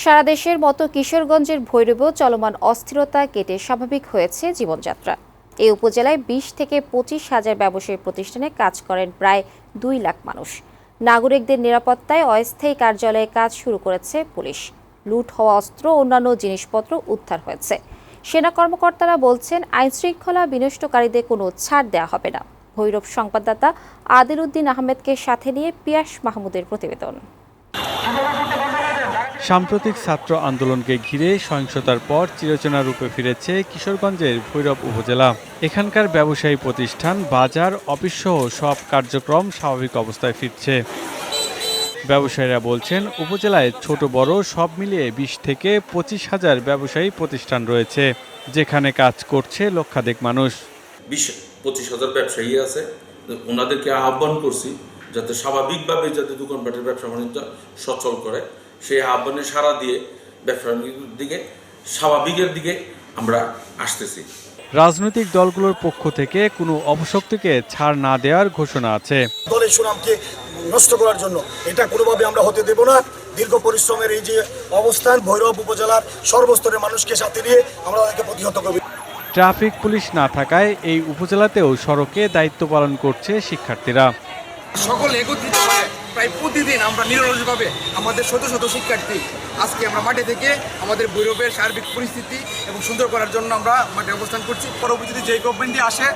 সারা দেশের মতো কিশোরগঞ্জের ভৈরবেও চলমান অস্থিরতা কেটে স্বাভাবিক হয়েছে জীবনযাত্রা। এই উপজেলায় ২০ থেকে ২৫ হাজার ব্যবসায়ী প্রতিষ্ঠানে কাজ করেন প্রায় ২ লাখ মানুষ। নাগরিকদের নিরাপত্তায় অস্থায়ী কার্যালয়ে কাজ শুরু করেছে পুলিশ। লুট হওয়া অস্ত্র ও অন্যান্য জিনিসপত্র উদ্ধার হয়েছে। সেনা কর্মকর্তারা বলছেন, আইনশৃঙ্খলা বিনষ্টকারীদের কোনো ছাড় দেওয়া হবে না। ভৈরব সংবাদদাতা আদিল উদ্দিন আহমেদকে সাথে নিয়ে পিয়াস মাহমুদের প্রতিবেদন। সাম্প্রতিক ছাত্র আন্দোলনকে ঘিরে সহিংসতার পর চিরচেনা রূপে ফিরেছে কিশোরগঞ্জের ভৈরব উপজেলা। এখানকার ব্যবসায়ী প্রতিষ্ঠান, বাজার, অফিসসহ সব কার্যক্রম স্বাভাবিক অবস্থায় ফিরছে। ব্যবসায়ীরা বলছেন, উপজেলায় ছোট বড় সব মিলিয়ে ২০ থেকে ২৫ হাজার ব্যবসায়ী প্রতিষ্ঠান রয়েছে, যেখানে কাজ করছে লক্ষাধিক মানুষ। ২০-২৫ হাজার ব্যবসায়ী আছে, ওনাদেরকে আহ্বান করছি যাতে স্বাভাবিকভাবে যাতে দোকানপাটের ব্যবসা বাণিজ্য সচল করে। সেই আহ্বানে সাড়া দিয়ে ব্যবসার দিকে স্বাভাবিকের দিকে আমরা আসতেছি। রাজনৈতিক দলগুলোর পক্ষ থেকে কোনো অপশক্তিকে ছাড় না দেওয়ার ঘোষণা আছে। দলের সুনামকে নষ্ট করার জন্য এটা কোনোভাবে আমরা হতে দেব না। দীর্ঘ পরিশ্রমের এই যে অবস্থান, ভৈরব উপজেলার সর্বস্তরের মানুষকে সাথে নিয়ে আমরা তাদেরকে প্রতিহত করব। ট্রাফিক পুলিশ না থাকায় এই উপজেলাতেও সড়কে দায়িত্ব পালন করছে শিক্ষার্থীরা। সকলে একত্রিত হয়ে প্রায় প্রতিদিন আমরা নিরলসভাবে আমাদের শত শত শিক্ষার্থী আজকে আমরা মাঠে থেকে আমাদের ভৈরবের সার্বিক পরিস্থিতি এবং সুন্দর করার জন্য আমরা মাঠে অবস্থান করছি। পরবর্তীতে যে গভর্নমেন্টই আসে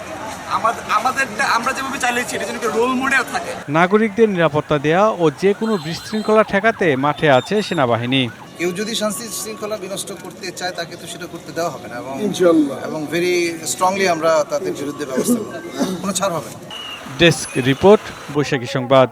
আমরা যেভাবে চাইলেছি এটা যেন রোল মডেল থাকে। নাগরিকদের নিরাপত্তা দেওয়া ও যে কোনো বিশৃঙ্খলা ঠেকাতে মাঠে আছে সেনাবাহিনী। কেউ যদি শান্তি শৃঙ্খলা বিনষ্ট করতে চায় তাকে তো সেটা করতে দেওয়া হবে না, এবং ভেরি স্ট্রংলি আমরা তাদের বিরুদ্ধে ব্যবস্থা করব, কোনো ছাড় হবে না। ডেস্ক রিপোর্ট, বৈশাখী সংবাদ।